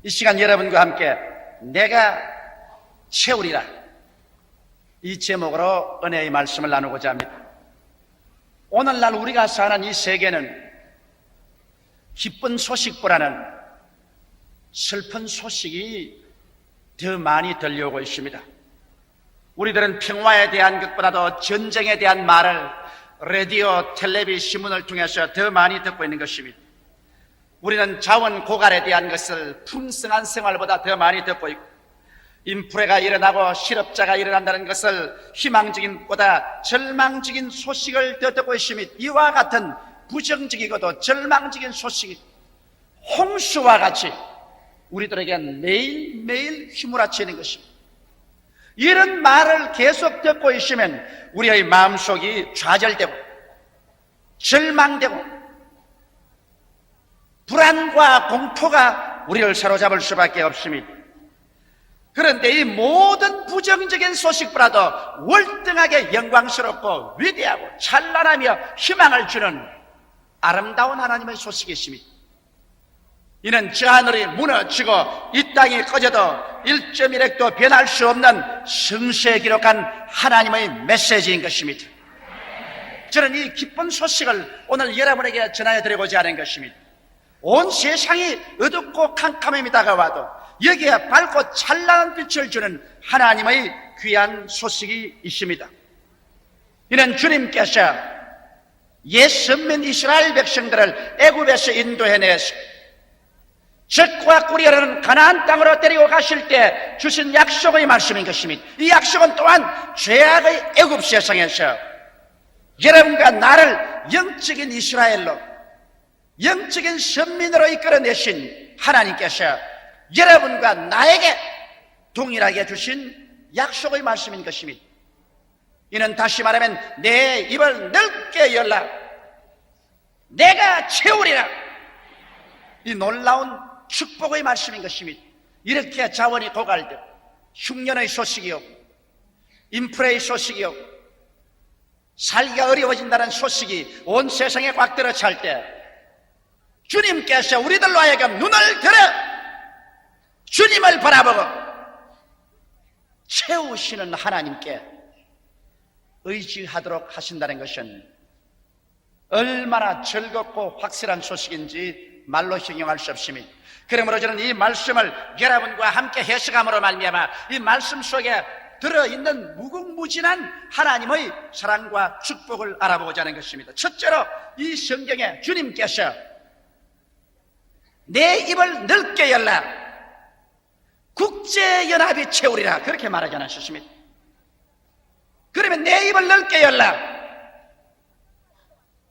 이 시간 여러분과 함께 내가 채우리라, 이 제목으로 은혜의 말씀을 나누고자 합니다. 오늘날 우리가 사는 이 세계는 기쁜 소식보다는 슬픈 소식이 더 많이 들려오고 있습니다. 우리들은 평화에 대한 것보다도 전쟁에 대한 말을 라디오, 텔레비전, 신문을 통해서 더 많이 듣고 있는 것입니다. 우리는 자원 고갈에 대한 것을 풍성한 생활보다 더 많이 듣고 있고, 인플레가 일어나고 실업자가 일어난다는 것을 희망적인 보다 절망적인 소식을 더 듣고 있습니다. 이와 같은 부정적이고도 절망적인 소식이 홍수와 같이 우리들에겐 매일매일 휘몰아치는 것입니다. 이런 말을 계속 듣고 있으면 우리의 마음속이 좌절되고 절망되고 불안과 공포가 우리를 사로잡을 수밖에 없습니다. 그런데 이 모든 부정적인 소식보다도 월등하게 영광스럽고 위대하고 찬란하며 희망을 주는 아름다운 하나님의 소식이 있습니다. 이는 저 하늘이 무너지고 이 땅이 꺼져도 1.1핵도 변할 수 없는 성서에 기록한 하나님의 메시지인 것입니다. 저는 이 기쁜 소식을 오늘 여러분에게 전하여드리고자 하는 것입니다. 온 세상이 어둡고 캄캄함이 다가와도 여기에 밝고 찬란한 빛을 주는 하나님의 귀한 소식이 있습니다. 이는 주님께서 옛 선민 이스라엘 백성들을 애굽에서 인도해내서 젖과 꿀이 흐르는 가나안 땅으로 데리고 가실 때 주신 약속의 말씀인 것입니다. 이 약속은 또한 죄악의 애굽 세상에서 여러분과 나를 영적인 이스라엘로, 영적인 선민으로 이끌어내신 하나님께서 여러분과 나에게 동일하게 주신 약속의 말씀인 것입니다. 이는 다시 말하면 내 입을 넓게 열라, 내가 채우리라, 이 놀라운 축복의 말씀인 것입니다. 이렇게 자원이 고갈되고 흉년의 소식이요, 인플레의 소식이요, 살기가 어려워진다는 소식이 온 세상에 꽉 들어찰 때 주님께서 우리들로 하여금 눈을 들어 주님을 바라보고 채우시는 하나님께 의지하도록 하신다는 것은 얼마나 즐겁고 확실한 소식인지 말로形容할 수 없습니다. 그러므로 저는 이 말씀을 여러분과 함께 해석함으로 말미암아 이 말씀 속에 들어있는 무궁무진한 하나님의 사랑과 축복을 알아보고자 하는 것입니다. 첫째로 이 성경에 주님께서 내 입을 넓게 열라, 국제연합이 채우리라, 그렇게 말하지 않으셨습니까? 그러면 내 입을 넓게 열라,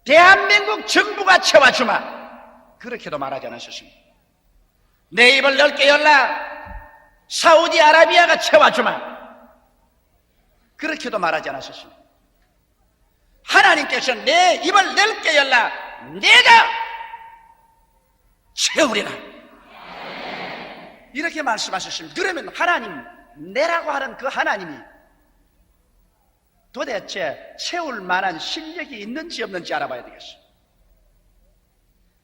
대한민국 정부가 채워주마, 그렇게도 말하지 않으셨습니까? 내 입을 넓게 열라, 사우디아라비아가 채워주마, 그렇게도 말하지 않으셨습니까? 하나님께서 내 입을 넓게 열라, 내가 채우리라, 이렇게 말씀하셨습니다. 그러면 하나님, 내라고 하는 그 하나님이 도대체 채울 만한 실력이 있는지 없는지 알아봐야 되겠어요.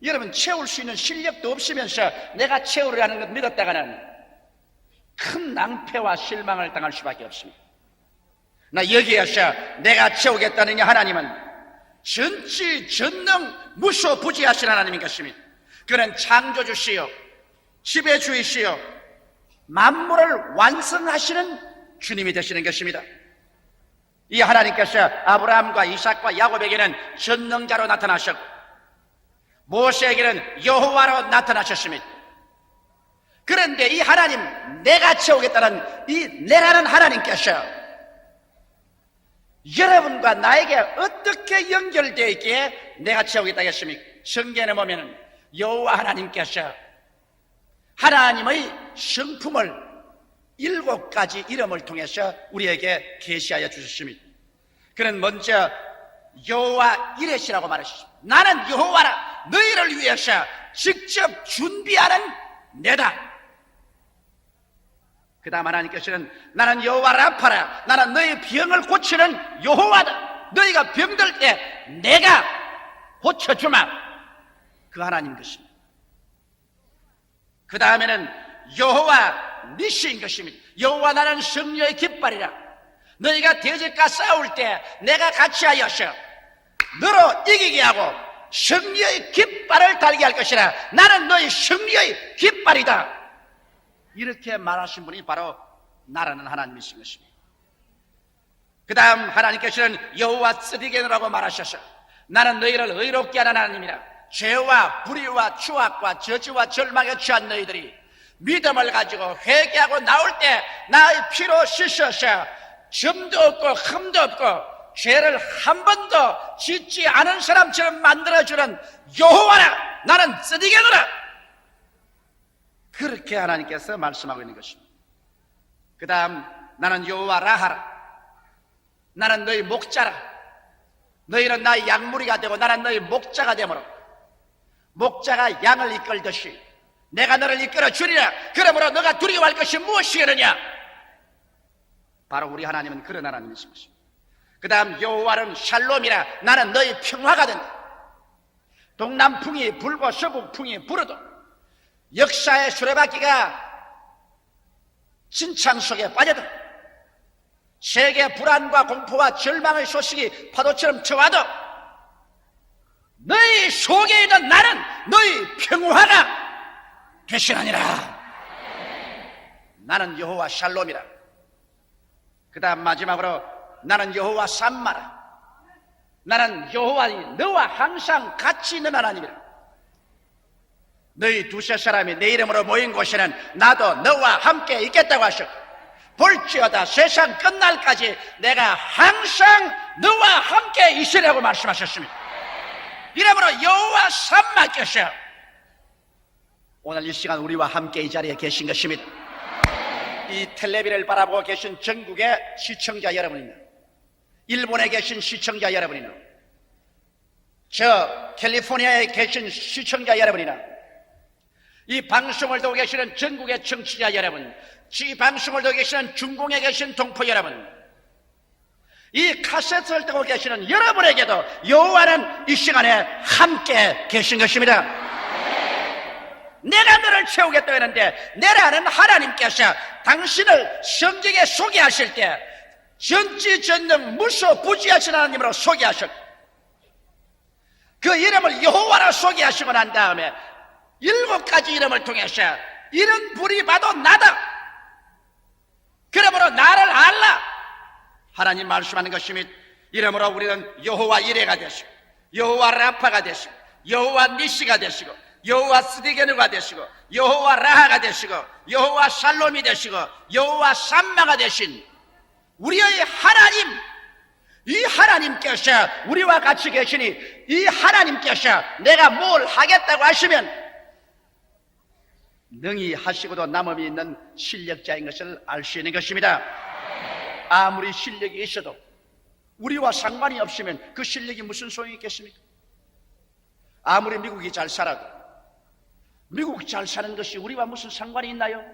여러분, 채울 수 있는 실력도 없으면서 내가 채우리라는 것 믿었다가는 큰 낭패와 실망을 당할 수밖에 없습니다. 나 여기에서 내가 채우겠다는 이 하나님은 전지 전능 무소부지하신 하나님인 것입니다. 그는 창조주시요 지배주이시요 만물을 완성하시는 주님이 되시는 것입니다. 이 하나님께서 아브라함과 이삭과 야곱에게는 전능자로 나타나셨고 모세에게는 여호와로 나타나셨습니다. 그런데 이 하나님, 내가 채우겠다는 이 내라는 하나님께서 여러분과 나에게 어떻게 연결되어 있기에 내가 채우겠다 했습니까? 성경에 보면 여호와 하나님께서 하나님의 성품을 7가지 이름을 통해서 우리에게 계시하여 주셨습니다. 그는 먼저 여호와 이레시라고 말하셨습니다. 나는 여호와라, 너희를 위해서 직접 준비하는 내다. 그 다음 하나님께서는 나는 여호와 라파라, 나는 너희 병을 고치는 여호와다, 너희가 병들 때 내가 고쳐주마, 그 하나님 것입니다. 그 다음에는 여호와 니시인 것입니다. 여호와 나는 승리의 깃발이라. 너희가 대적과 싸울 때 내가 같이 하여서 너로 이기게 하고 승리의 깃발을 달게 할 것이라. 나는 너희 승리의 깃발이다. 이렇게 말하신 분이 바로 나라는 하나님이신 것입니다. 그 다음 하나님께서는 여호와 쓰디게노라고 말하셔서 나는 너희를 의롭게 하는 하나님이라. 죄와 불의와 추악과 저주와 절망에 취한 너희들이 믿음을 가지고 회개하고 나올 때 나의 피로 씻어서 점도 없고 흠도 없고 죄를 한 번도 짓지 않은 사람처럼 만들어주는 여호와라. 나는 쓰디게노라. 그렇게 하나님께서 말씀하고 있는 것입니다. 그 다음 나는 여호와 라하라. 나는 너희 목자라. 너희는 나의 양무리가 되고 나는 너희 목자가 되므로 목자가 양을 이끌듯이 내가 너를 이끌어 주리라. 그러므로 너가 두려워할 것이 무엇이겠느냐. 바로 우리 하나님은 그런 하나님이신 것입니다. 그 다음 여호와는 샬롬이라. 나는 너희 평화가 된다. 동남풍이 불고 서북풍이 불어도 역사의 수레바퀴가 진창 속에 빠져도 세계 불안과 공포와 절망의 소식이 파도처럼 쳐와도 너희 속에 있는 나는 너희 평화가 되시나니라. 나는 여호와 샬롬이라. 그 다음 마지막으로 나는 여호와 삼마라. 나는 여호와 너와 항상 같이 있는 하나님이라. 너희 두세 사람이 내 이름으로 모인 곳에는 나도 너와 함께 있겠다고 하셨고 볼지어다 세상 끝날까지 내가 항상 너와 함께 있으라고 말씀하셨습니다. 이러므로 여호와 삼마께서 오늘 이 시간 우리와 함께 이 자리에 계신 것입니다. 이 텔레비를 바라보고 계신 전국의 시청자 여러분입니다. 일본에 계신 시청자 여러분이나 저 캘리포니아에 계신 시청자 여러분이나 이 방송을 보고 계시는 전국의 청취자 여러분, 이 방송을 보고 계시는 중공에 계신 동포 여러분, 이 카세트를 듣고 계시는 여러분에게도 여호와는 이 시간에 함께 계신 것입니다. 내가 너를 채우겠다 했는데 내라는 하나님께서 당신을 성경에 소개하실 때 전지전능 무소부지하신 하나님으로 소개하셨고 그 이름을 여호와로 소개하시고 난 다음에 7가지 이름을 통해서 이런 불이 봐도 나다. 그러므로 나를 알라. 하나님 말씀하는 것입니다. 이러므로 우리는 여호와 이레가 되시고 여호와 라파가 되시고 여호와 니시가 되시고 여호와 스디게누가 되시고 여호와 라하가 되시고 여호와 샬롬이 되시고 여호와 삼마가 되신 우리의 하나님, 이 하나님께서 우리와 같이 계시니 이 하나님께서 내가 뭘 하겠다고 하시면 능히 하시고도 남음이 있는 실력자인 것을 알 수 있는 것입니다. 아무리 실력이 있어도 우리와 상관이 없으면 그 실력이 무슨 소용이 있겠습니까? 아무리 미국이 잘 살아도 미국 잘 사는 것이 우리와 무슨 상관이 있나요?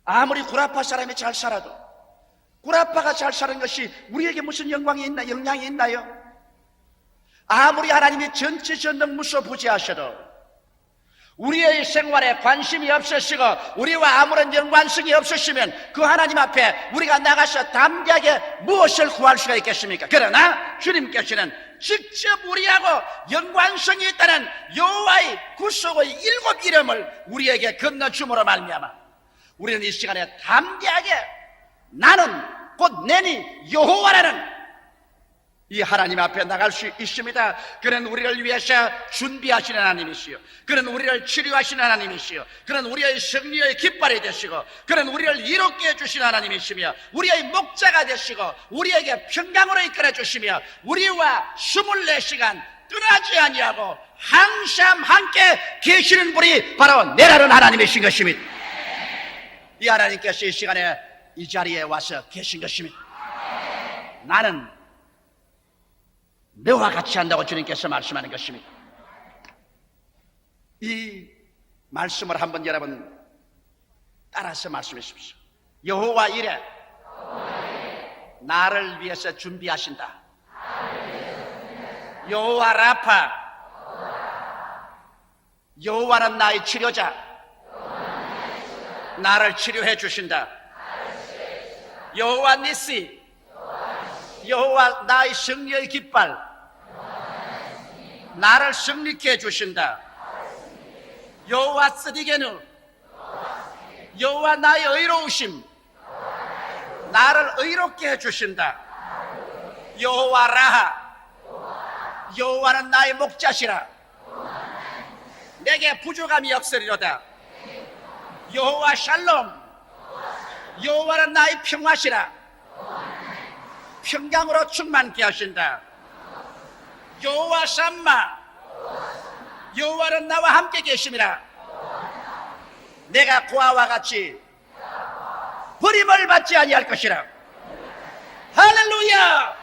아무리 구라파 사람이 잘 살아도 구라파가 잘 사는 것이 우리에게 무슨 영향이 있나요? 아무리 하나님이 전지전능 무소부지하셔도 우리의 생활에 관심이 없으시고 우리와 아무런 연관성이 없으시면 그 하나님 앞에 우리가 나가서 담대하게 무엇을 구할 수가 있겠습니까? 그러나 주님께서는 직접 우리하고 연관성이 있다는 여호와의 구속의 7 이름을 우리에게 건너줌으로 말미암아 우리는 이 시간에 담대하게 나는 곧 내니 여호와라는 이 하나님 앞에 나갈 수 있습니다. 그는 우리를 위해서 준비하시는 하나님이시요, 그는 우리를 치료하시는 하나님이시요, 그는 우리의 승리의 깃발이 되시고 그는 우리를 이롭게 해주시는 하나님이시며 우리의 목자가 되시고 우리에게 평강으로 이끌어 주시며 우리와 24시간 떠나지 아니하고 항상 함께 계시는 분이 바로 내라는 하나님이신 것입니다. 이 하나님께서 이 시간에 이 자리에 와서 계신 것입니다. 나는 너와 같이 한다고 주님께서 말씀하는 것입니다. 이 말씀을 한번 여러분 따라서 말씀해 주십시오. 여호와 이레, 나를 위해서 준비하신다. 여호와 라파, 여호와는 나의 치료자. 나를 치료해 주신다. 여호와 니시, 여호와 나의 승리의 깃발, 나를 승리케 해 주신다. 여호와 쓰디게누, 여호와 나의 의로우심, 나를 의롭게 해 주신다. 여호와 라하, 여호와는 나의 목자시라. 내게 부족함이 없으리로다. 여호와 샬롬, 여호와는 나의 평화시라. 평강으로 충만케 하신다. 여호와 샴마, 여호와는 나와 함께 계심이라. 내가 고아와 같이 버림을 받지 아니할 것이라. 할렐루야.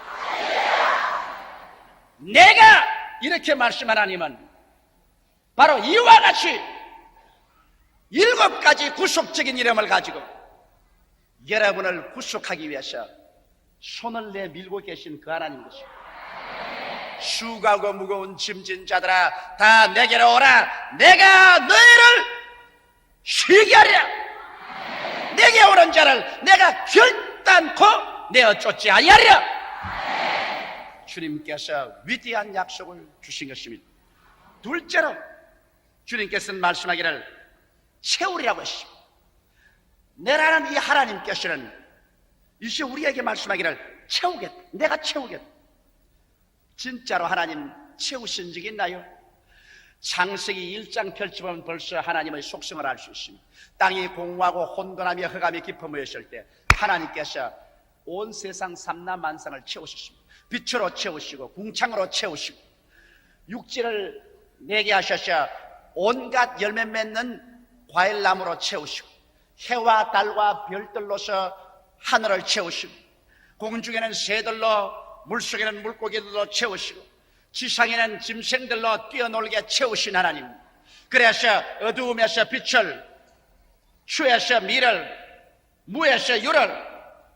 내가 이렇게 말씀한 하나님은 바로 이와 같이 7가지 구속적인 이름을 가지고 여러분을 구속하기 위해서 손을 내밀고 계신 그 하나님 것입니다. 수고하고 무거운 짐진 자들아 다 내게로 오라. 내가 너희를 쉬게 하리라. 내게 오는 자를 내가 결단코 내어 쫓지 아니하리라. 주님께서 위대한 약속을 주신 것입니다. 둘째로 주님께서는 말씀하기를 채우리라고 했습니다. 내라는 이 하나님께서는 이제 우리에게 말씀하기를 채우겠다. 내가 채우겠다. 진짜로 하나님 채우신 적이 있나요? 창세기 1장 펼쳐보면 벌써 하나님의 속성을 알 수 있습니다. 땅이 공허하고 혼돈하며 흑암이 깊어모였을 때 하나님께서 온 세상 삼라만상을 채우셨습니다. 빛으로 채우시고 궁창으로 채우시고 육지를 내게 하셔서 온갖 열매 맺는 과일나무로 채우시고 해와 달과 별들로서 하늘을 채우시고 공중에는 새들로 물속에는 물고기들로 채우시고 지상에는 짐승들로 뛰어놀게 채우신 하나님. 그래서 어두움에서 빛을, 추에서 미를, 무에서 유를,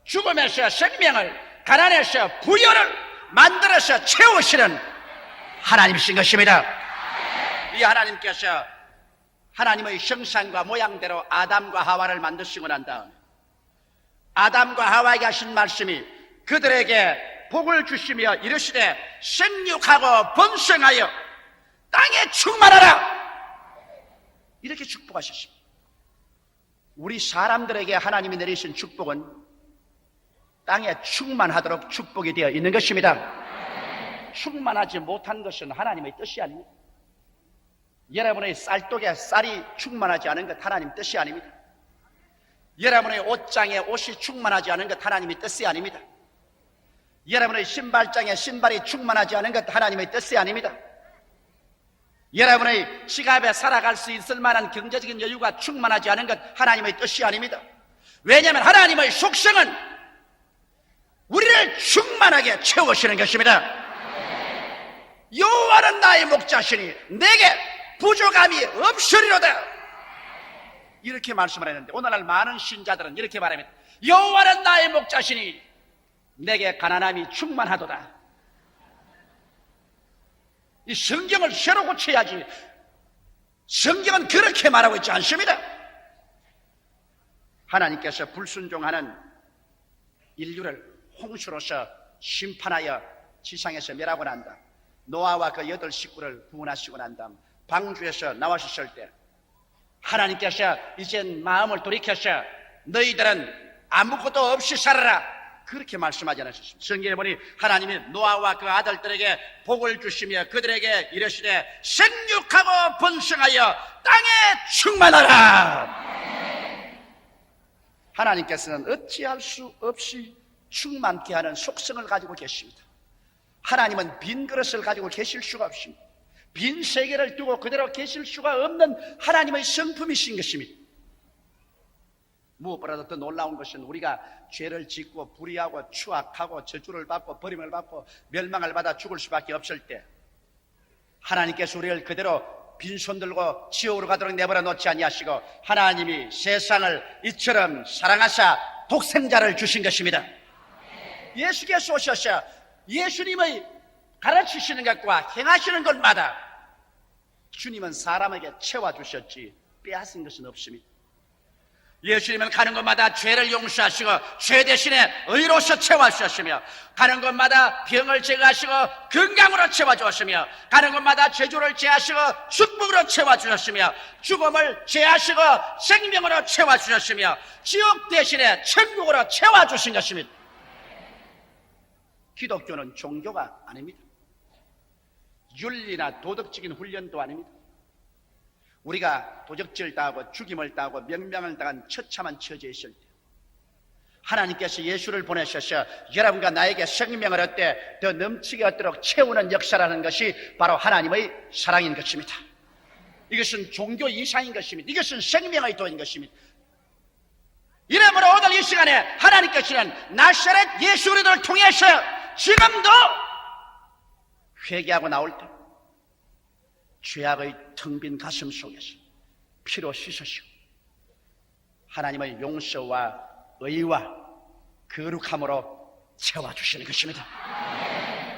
죽음에서 생명을, 가난에서 부여를 만들어서 채우시는 하나님이신 것입니다. 이 하나님께서 하나님의 형상과 모양대로 아담과 하와를 만드시고 난 다음에 아담과 하와에게 하신 말씀이 그들에게 복을 주시며 이르시되 생육하고 번성하여 땅에 충만하라. 이렇게 축복하셨습니다. 우리 사람들에게 하나님이 내리신 축복은 땅에 충만하도록 축복이 되어 있는 것입니다. 충만하지 못한 것은 하나님의 뜻이 아닙니다. 여러분의 쌀독에 쌀이 충만하지 않은 것 하나님 뜻이 아닙니다. 여러분의 옷장에 옷이 충만하지 않은 것 하나님의 뜻이 아닙니다. 여러분의 신발장에 신발이 충만하지 않은 것 하나님의 뜻이 아닙니다. 여러분의 지갑에 살아갈 수 있을 만한 경제적인 여유가 충만하지 않은 것 하나님의 뜻이 아닙니다. 왜냐하면 하나님의 속성은 우리를 충만하게 채우시는 것입니다. 여호와는 나의 목자시니 내게 부족함이 없으리로다. 이렇게 말씀을 했는데 오늘날 많은 신자들은 이렇게 말합니다. 여호와는 나의 목자시니 내게 가난함이 충만하도다. 이 성경을 새로 고쳐야지. 성경은 그렇게 말하고 있지 않습니다. 하나님께서 불순종하는 인류를 홍수로서 심판하여 지상에서 멸하고 난 다음 노아와 그 8 식구를 구원하시고 난 다음 방주에서 나와주실 때 하나님께서 이젠 마음을 돌이켜서 너희들은 아무것도 없이 살아라. 그렇게 말씀하지 않으셨습니다. 성경에 보니 하나님이 노아와 그 아들들에게 복을 주시며 그들에게 이르시되 생육하고 번성하여 땅에 충만하라. 하나님께서는 어찌할 수 없이 충만케 하는 속성을 가지고 계십니다. 하나님은 빈 그릇을 가지고 계실 수가 없습니다. 빈 세계를 두고 그대로 계실 수가 없는 하나님의 성품이신 것입니다. 무엇보다도 더 놀라운 것은 우리가 죄를 짓고 불의하고 추악하고 저주를 받고 버림을 받고 멸망을 받아 죽을 수밖에 없을 때 하나님께서 우리를 그대로 빈손 들고 지옥으로 가도록 내버려 놓지 아니하시고 하나님이 세상을 이처럼 사랑하사 독생자를 주신 것입니다. 예수께서 오셔서 예수님의 가르치시는 것과 행하시는 것마다 주님은 사람에게 채워주셨지 빼앗은 것은 없습니다. 예수님은 가는 곳마다 죄를 용서하시고 죄 대신에 의로서 채워주셨으며, 가는 곳마다 병을 제거하시고 건강으로 채워주셨으며, 가는 곳마다 저주를 제하시고 축복으로 채워주셨으며, 죽음을 제하시고 생명으로 채워주셨으며, 지옥 대신에 천국으로 채워주신 것입니다. 기독교는 종교가 아닙니다. 윤리나 도덕적인 훈련도 아닙니다. 우리가 도적질 당하고 죽임을 당하고 명명을 당한 처참한 처지에 있을 때 하나님께서 예수를 보내셔서 여러분과 나에게 생명을 얻되 더 넘치게 얻도록 채우는 역사라는 것이 바로 하나님의 사랑인 것입니다. 이것은 종교 이상인 것입니다. 이것은 생명의 도인 것입니다. 이러므로 오늘 이 시간에 하나님께서는 나사렛 예수 그리스도를 통해서 지금도 회개하고 나올 때 죄악의 텅 빈 가슴 속에서 피로 씻으시고 하나님의 용서와 의와 거룩함으로 채워주시는 것입니다.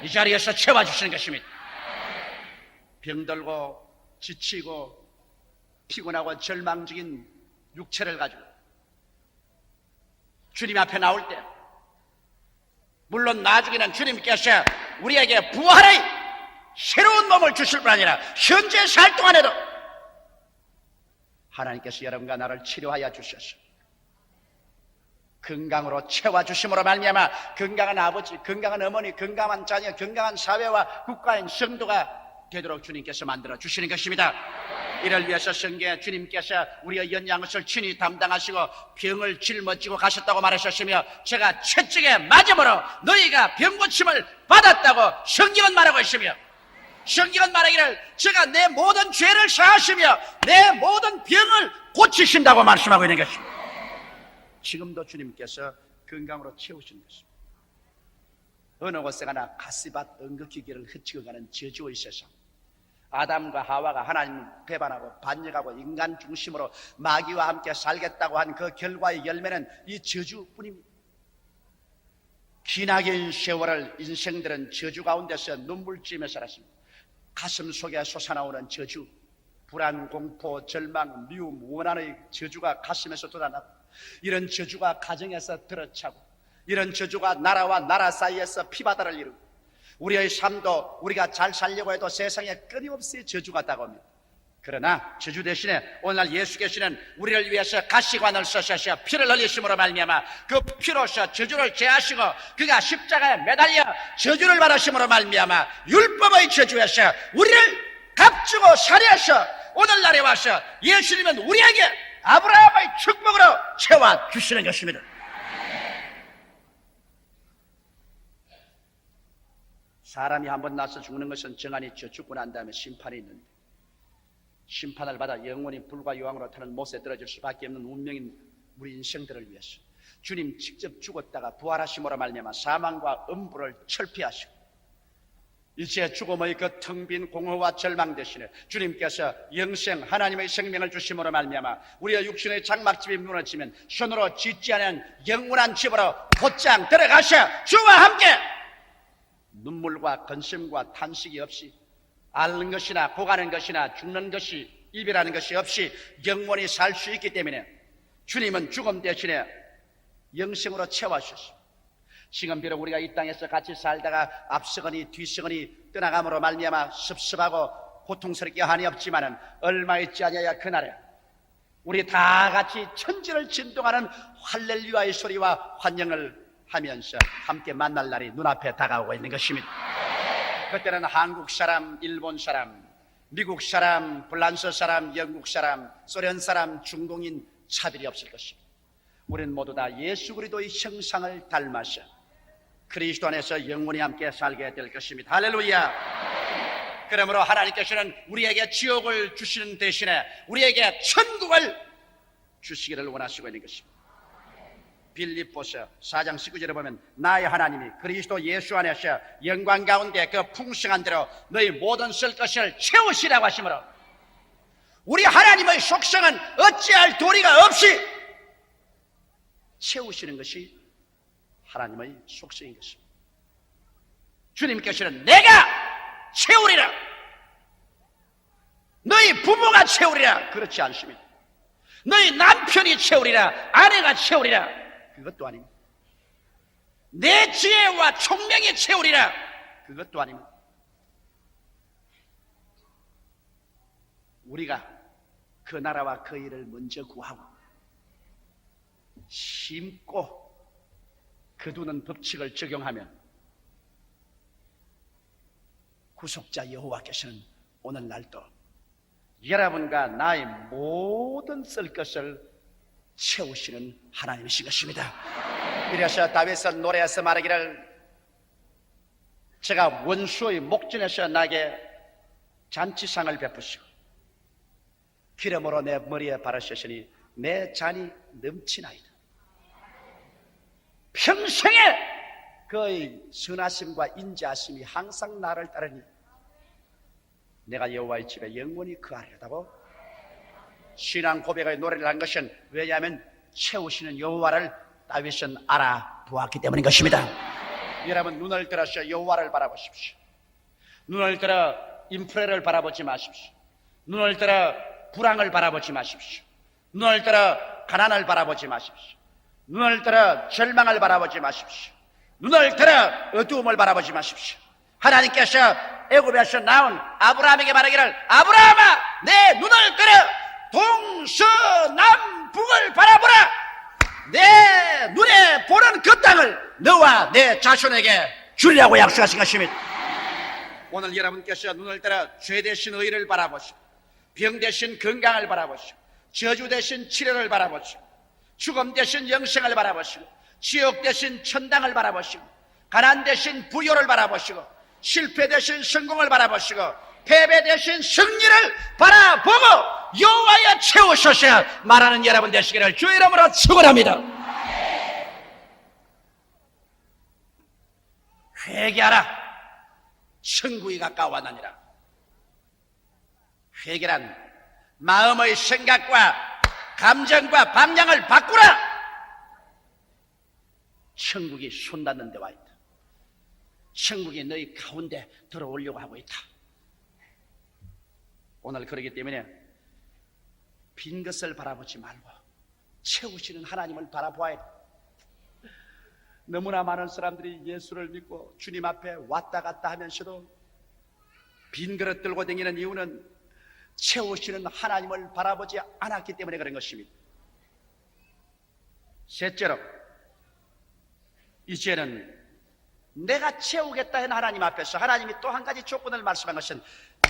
이 자리에서 채워주시는 것입니다. 병들고 지치고 피곤하고 절망적인 육체를 가지고 주님 앞에 나올 때, 물론 나중에는 주님께서 우리에게 부활의 새로운 몸을 주실 뿐 아니라 현재 살 동안에도 하나님께서 여러분과 나를 치료하여 주셔서 건강으로 채워주심으로 말미암아 건강한 아버지, 건강한 어머니, 건강한 자녀, 건강한 사회와 국가인 성도가 되도록 주님께서 만들어 주시는 것입니다. 이를 위해서 성경에 주님께서 우리의 연약한 것을 친히 담당하시고 병을 짊어지고 가셨다고 말하셨으며, 제가 채찍에 맞음으로 너희가 병고침을 받았다고 성경은 말하고 있으며, 성경은 말하기를 제가 내 모든 죄를 사하시며 내 모든 병을 고치신다고 말씀하고 있는 것입니다. 지금도 주님께서 건강으로 채우시는 것입니다. 어느 곳에 가나 가시밭 은극히 길을 헤치고 가는 저주의 세상, 아담과 하와가 하나님 배반하고 반역하고 인간 중심으로 마귀와 함께 살겠다고 한 그 결과의 열매는 이 저주뿐입니다. 기나긴 세월을 인생들은 저주 가운데서 눈물찌며 살았습니다. 가슴 속에 솟아나오는 저주, 불안, 공포, 절망, 미움, 원한의 저주가 가슴에서 돋아나고, 이런 저주가 가정에서 들어차고, 이런 저주가 나라와 나라 사이에서 피바다를 이루고, 우리의 삶도 우리가 잘 살려고 해도 세상에 끊임없이 저주가 다가옵니다. 그러나 저주 대신에 오늘날 예수께서는 우리를 위해서 가시관을 쓰셔서 피를 흘리심으로 말미암아 그 피로서 저주를 제하시고, 그가 십자가에 매달려 저주를 받으심으로 말미암아 율법의 저주에서 우리를 값주고 살해하셔 오늘날에 와서 예수님은 우리에게 아브라함의 축복으로 채워주시는 것입니다. 사람이 한번 나서 죽는 것은 정한이 있죠. 죽고 난 다음에 심판이 있는데, 심판을 받아 영원히 불과 유황으로 타는 못에 떨어질 수밖에 없는 운명인 우리 인생들을 위해서 주님 직접 죽었다가 부활하심으로 말미암아 사망과 음부를 철폐하시고, 이제 죽음의 그 텅 빈 공허와 절망 대신에 주님께서 영생 하나님의 생명을 주심으로 말미암아 우리의 육신의 장막집이 무너지면 손으로 짓지 않은 영원한 집으로 곧장 들어가셔 주와 함께 눈물과 근심과 탄식이 없이, 앓는 것이나 고가는 것이나 죽는 것이, 이별하는 것이 없이 영원히 살 수 있기 때문에 주님은 죽음 대신에 영생으로 채워주셨습니다. 지금 비록 우리가 이 땅에서 같이 살다가 앞서거니 뒤서거니 떠나감으로 말미암아 섭섭하고 고통스럽게 한이 없지만은 얼마 있지 않아야 그날에 우리 다 같이 천지를 진동하는 할렐루야의 소리와 환영을 하면서 함께 만날 날이 눈앞에 다가오고 있는 것입니다. 그때는 한국 사람, 일본 사람, 미국 사람, 프랑스 사람, 영국 사람, 소련 사람, 중동인 차별이 없을 것입니다. 우리는 모두 다 예수 그리스도의 형상을 닮아서 그리스도 안에서 영원히 함께 살게 될 것입니다. 할렐루야. 그러므로 하나님께서는 우리에게 지옥을 주시는 대신에 우리에게 천국을 주시기를 원하시고 있는 것입니다. 빌립보서 4장 19절에 보면 나의 하나님이 그리스도 예수 안에서 영광 가운데 그 풍성한 대로 너희 모든 쓸 것을 채우시라고 하시므로, 우리 하나님의 속성은 어찌할 도리가 없이 채우시는 것이 하나님의 속성인 것입니다. 주님께서는 내가 채우리라, 너희 부모가 채우리라 그렇지 않습니다. 너희 남편이 채우리라, 아내가 채우리라. 그것도 아닙니다. 내 지혜와 총명이 채우리라. 그것도 아닙니다. 우리가 그 나라와 그 일을 먼저 구하고 심고 거두는 법칙을 적용하면 구속자 여호와께서는 오늘날도 여러분과 나의 모든 쓸 것을 채우시는 하나님이신 것입니다. 이래서 다윗은 노래에서 말하기를 제가 원수의 목전에서 나에게 잔치상을 베푸시고 기름으로 내 머리에 바르셨으니 내 잔이 넘치나이다. 평생에 그의 선하심과 인자하심이 항상 나를 따르니 내가 여호와의 집에 영원히 거하리라고 신앙 고백의 노래를 한 것은 왜냐하면 채우시는 여호와를 다윗은 알아보았기 때문인 것입니다. 여러분 눈을 들어서 여호와를 바라보십시오. 눈을 들어 인프레를 바라보지 마십시오. 눈을 들어 불황을 바라보지 마십시오. 눈을 들어 가난을 바라보지 마십시오. 눈을 들어 절망을 바라보지 마십시오. 눈을 들어 어두움을 바라보지 마십시오. 하나님께서 애굽에서 나온 아브라함에게 말하기를 아브라함아 내 눈을 들어 동서남북을 바라보라. 내 눈에 보는 그 땅을 너와 내 자손에게 주리라고 약속하신 것입니다. 오늘 여러분께서 눈을 들어 죄 대신 의를 바라보시고 병 대신 건강을 바라보시고 저주 대신 치료를 바라보시고 죽음 대신 영생을 바라보시고 지옥 대신 천당을 바라보시고 가난 대신 부요를 바라보시고 실패 대신 성공을 바라보시고 패배 대신 승리를 바라보고 여호와여 채우소서 말하는 여러분 되시기를 주의 이름으로 축원합니다. 회개하라 천국이 가까워하느니라. 회개란 마음의 생각과 감정과 방향을 바꾸라. 천국이 손닿는 데와 있다. 천국이 너희 가운데 들어오려고 하고 있다. 오늘 그러기 때문에 빈 것을 바라보지 말고 채우시는 하나님을 바라보아야 돼. 너무나 많은 사람들이 예수를 믿고 주님 앞에 왔다 갔다 하면서도 빈 그릇 들고 다니는 이유는 채우시는 하나님을 바라보지 않았기 때문에 그런 것입니다. 셋째로 이제는 내가 채우겠다 하는 하나님 앞에서 하나님이 또 한 가지 조건을 말씀한 것은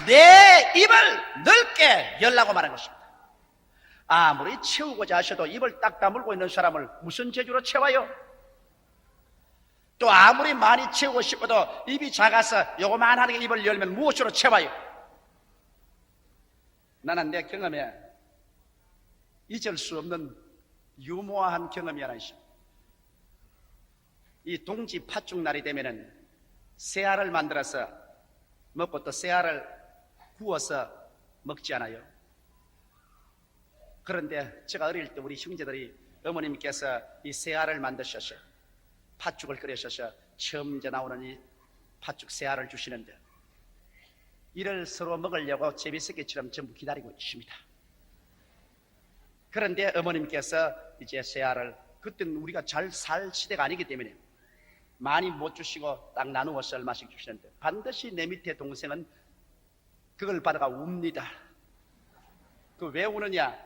내 입을 넓게 열라고 말한 것입니다. 아무리 채우고자 하셔도 입을 딱 다물고 있는 사람을 무슨 재주로 채워요? 또 아무리 많이 채우고 싶어도 입이 작아서 요거만하게 입을 열면 무엇으로 채워요? 나는 내 경험에 잊을 수 없는 유모한 경험이 하나 있습니다. 이 동지 팥죽 날이 되면은 새알을 만들어서 먹고 또 새알을 구워서 먹지 않아요? 그런데 제가 어릴 때 우리 형제들이 어머님께서 이 새알을 만드셔서 팥죽을 끓여셔서 처음 이제 나오는 이 팥죽 새알을 주시는데 이를 서로 먹으려고 제비새끼처럼 전부 기다리고 있습니다. 그런데 어머님께서 이제 새알을 그때는 우리가 잘 살 시대가 아니기 때문에 많이 못 주시고 딱 나누어서 얼마씩 주시는데 반드시 내 밑에 동생은 그걸 받아가 웁니다. 그 왜 우느냐?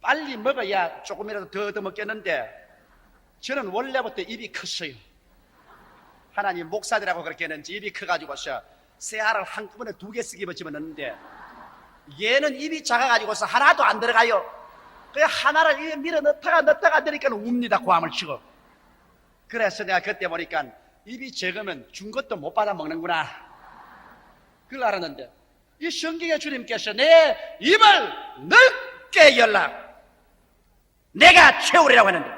빨리 먹어야 조금이라도 더 얻어먹겠는데 저는 원래부터 입이 컸어요. 하나님 목사들하고 그렇게 했는지 입이 커가지고서 새알을 한꺼번에 2개 씩 집어넣는데 얘는 입이 작아가지고서 하나도 안 들어가요. 그냥 하나를 입에 밀어 넣다가 넣으니까 웁니다. 고함을 치고. 그래서 내가 그때 보니까 입이 적으면 준 것도 못 받아 먹는구나 그걸 알았는데 이 성경의 주님께서 내 입을 넓게 열라 내가 채우리라고 했는데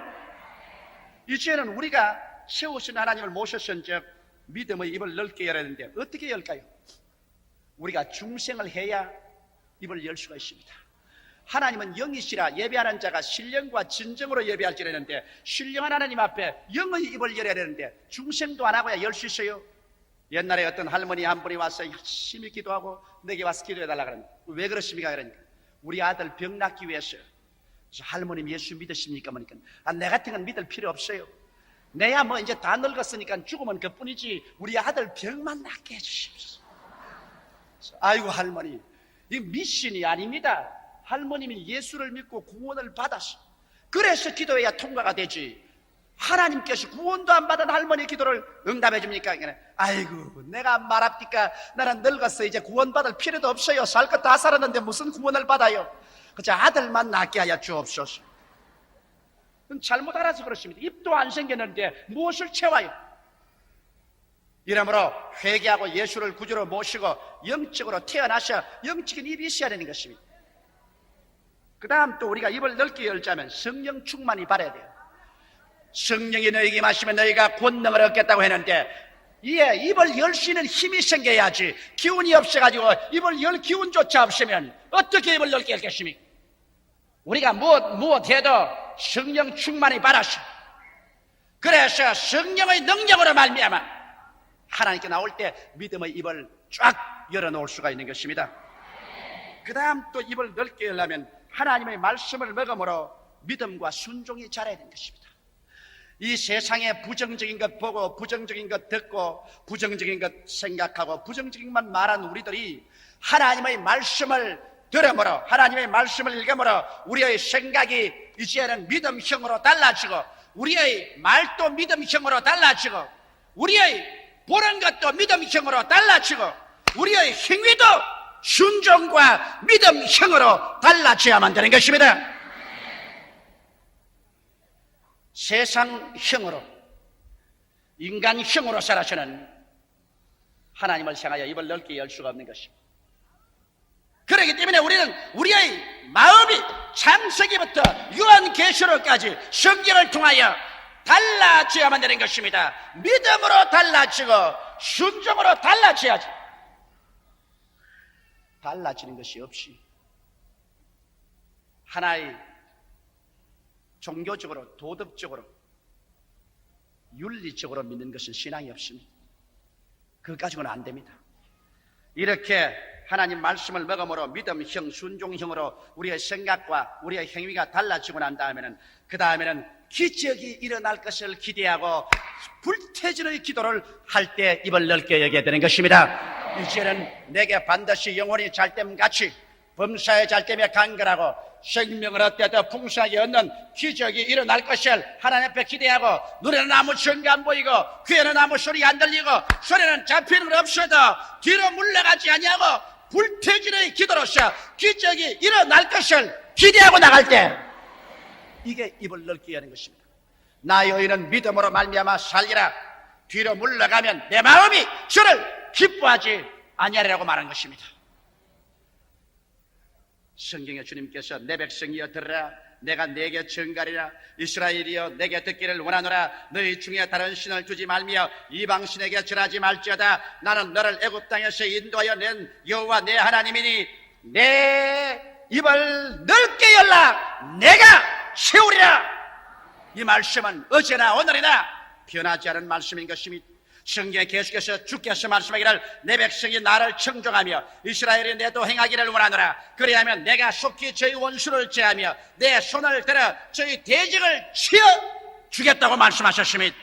이제는 우리가 채우신 하나님을 모셨은즉 믿음의 입을 넓게 열어야 되는데 어떻게 열까요? 우리가 중생을 해야 입을 열 수가 있습니다. 하나님은 영이시라 예배하는 자가 신령과 진정으로 예배할지라 했는데 신령한 하나님 앞에 영의 입을 열어야 되는데 중생도 안 하고야 열 수 있어요? 옛날에 어떤 할머니 한 분이 와서 열심히 기도하고 내게 와서 기도해달라 그러는데 왜 그러십니까? 그러니까 우리 아들 병 낫기 위해서 그래서 할머님 예수 믿으십니까? 그러니까 내 같은 건 믿을 필요 없어요. 내야 뭐 이제 다 늙었으니까 죽으면 그뿐이지 우리 아들 병만 낫게 해주십시오. 아이고 할머니, 이 미신이 아닙니다. 할머님이 예수를 믿고 구원을 받았어. 그래서 기도해야 통과가 되지. 하나님께서 구원도 안 받은 할머니 기도를 응답해 줍니까? 아이고 내가 말합니까? 나는 늙었어. 이제 구원받을 필요도 없어요. 살 것 다 살았는데 무슨 구원을 받아요? 그저 아들만 낳게 하여 주옵소서. 잘못 알아서 그렇습니다. 입도 안 생겼는데 무엇을 채워요? 이러므로 회개하고 예수를 구주로 모시고 영적으로 태어나셔 영적인 입이 있어야 되는 것입니다. 그 다음 또 우리가 입을 넓게 열자면 성령 충만이 바라야 돼요. 성령이 너에게 임하시면 너희가 권능을 얻겠다고 했는데 입을 열 수 있는 힘이 생겨야지. 기운이 없어가지고 입을 열 기운조차 없으면 어떻게 입을 넓게 열겠습니까? 우리가 무엇 해도 성령 충만이 바라셔. 그래서 성령의 능력으로 말미암아 하나님께 나올 때 믿음의 입을 쫙 열어놓을 수가 있는 것입니다. 그 다음 또 입을 넓게 열려면 하나님의 말씀을 먹음으로 믿음과 순종이 자라야 되는 것입니다. 이 세상에 부정적인 것 보고 부정적인 것 듣고 부정적인 것 생각하고 부정적인 것만 말하는 우리들이 하나님의 말씀을 들음으로 하나님의 말씀을 읽음으로 우리의 생각이 이제는 믿음형으로 달라지고 우리의 말도 믿음형으로 달라지고 우리의 보는 것도 믿음형으로 달라지고 우리의 행위도 순종과 믿음형으로 달라져야만 되는 것입니다. 세상형으로 인간형으로 살아서는 하나님을 향하여 입을 넓게 열 수가 없는 것입니다. 그렇기 때문에 우리는 우리의 마음이 창세기부터 요한계시록까지 성경을 통하여 달라져야만 되는 것입니다. 믿음으로 달라지고 순종으로 달라져야지. 달라지는 것이 없이 하나의 종교적으로 도덕적으로 윤리적으로 믿는 것은 신앙이 없습니다. 그것 가지고는 안 됩니다. 이렇게 하나님 말씀을 먹음으로 믿음형, 순종형으로 우리의 생각과 우리의 행위가 달라지고 난 다음에는 그 다음에는 기적이 일어날 것을 기대하고 불태전의 기도를 할 때 입을 넓게 여겨야 되는 것입니다. 이제는 내게 반드시 영혼이 잘됨같이 범사에 잘됨에 간결하고 생명을 얻대도 풍성하게 얻는 기적이 일어날 것을 하나님 앞에 기대하고 눈에는 아무 증거 안 보이고 귀에는 아무 소리 안 들리고 손에는 잡히는 것 없어도 뒤로 물러가지 아니하고 불태전의 기도로서 기적이 일어날 것을 기대하고 나갈 때 이게 입을 넓게 하는 것입니다. 나의 의인은 믿음으로 말미암아 살리라. 뒤로 물러가면 내 마음이 저를 기뻐하지 아니하리라고 말한 것입니다. 성경에 주님께서 내 백성이여 들으라. 내가 네게 증가리라. 이스라엘이여 내게 듣기를 원하노라. 너희 중에 다른 신을 두지 말며 이방신에게 절하지 말지어다. 나는 너를 애굽 땅에서 인도하여 낸 여호와 내 하나님이니 내 입을 넓게 열라. 내가 채우리라. 이 말씀은 어제나 오늘이나 변하지 않은 말씀인 것입니다. 성경에 계속해서 주께서 말씀하기를 내 백성이 나를 청종하며 이스라엘이 내도 행하기를 원하노라. 그리하면 내가 속히 저희 원수를 제하며 내 손을 들어 저희 대적을 치어 주겠다고 말씀하셨습니다.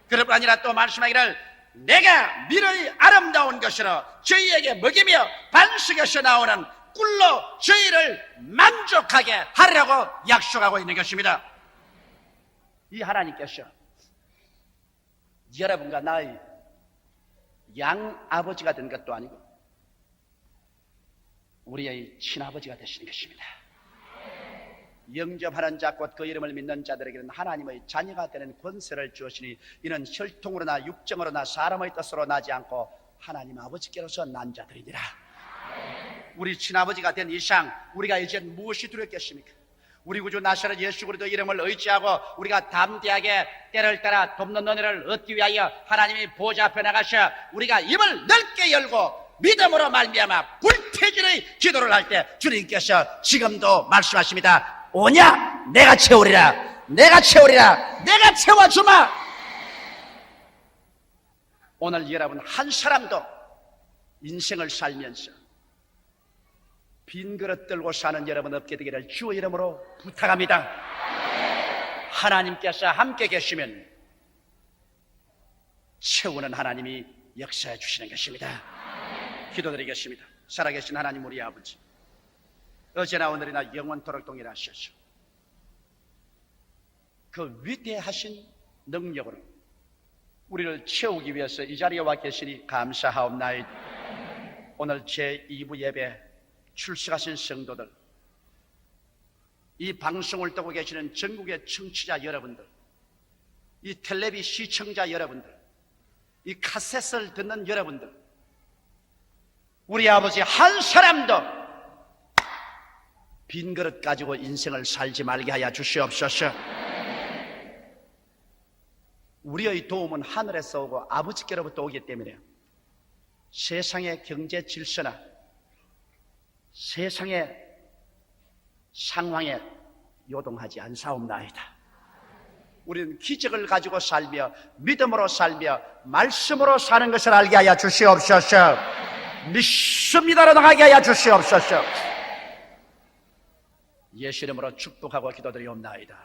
그뿐 아니라 또 말씀하기를 내가 밀의 아름다운 것으로 저희에게 먹이며 반석에서 나오는 꿀로 저희를 만족하게 하려고 약속하고 있는 것입니다. 이 하나님께서 여러분과 나의 양아버지가 된 것도 아니고 우리의 친아버지가 되시는 것입니다. 영접하는 자 곧 그 이름을 믿는 자들에게는 하나님의 자녀가 되는 권세를 주시니 이는 혈통으로나 육정으로나 사람의 뜻으로 나지 않고 하나님 아버지께로서 난 자들이니라. 우리 친아버지가 된 이상 우리가 이제 무엇이 두렵겠습니까? 우리 구주 나사렛 예수 그리스도 이름을 의지하고 우리가 담대하게 때를 따라 돕는 은혜를 얻기 위하여 하나님이 보좌 앞에 나가셔 우리가 입을 넓게 열고 믿음으로 말미암아 불태전의 기도를 할 때 주님께서 지금도 말씀하십니다. 오냐? 내가 채우리라. 내가 채우리라. 내가 채워주마. 오늘 여러분 한 사람도 인생을 살면서 빈 그릇 들고 사는 여러분 없게 되기를 주의 이름으로 부탁합니다. 하나님께서 함께 계시면 채우는 하나님이 역사해 주시는 것입니다. 기도드리겠습니다. 살아계신 하나님 우리 아버지, 어제나 오늘이나 영원토록 동일하셔서 그 위대하신 능력으로 우리를 채우기 위해서 이 자리에 와 계시니 감사하옵나이다. 오늘 제2부 예배 출석하신 성도들, 이 방송을 듣고 계시는 전국의 청취자 여러분들, 이 텔레비 시청자 여러분들, 이 카셋을 듣는 여러분들, 우리 아버지 한 사람도 빈 그릇 가지고 인생을 살지 말게 하여 주시옵소서. 우리의 도움은 하늘에서 오고 아버지께로부터 오기 때문에 세상의 경제 질서나 세상의 상황에 요동하지 않사옵나이다. 우리는 기적을 가지고 살며 믿음으로 살며 말씀으로 사는 것을 알게 하여 주시옵소서. 믿습니다로 나가게 하여 주시옵소서. 예수 이름으로 축복하고 기도드리옵나이다.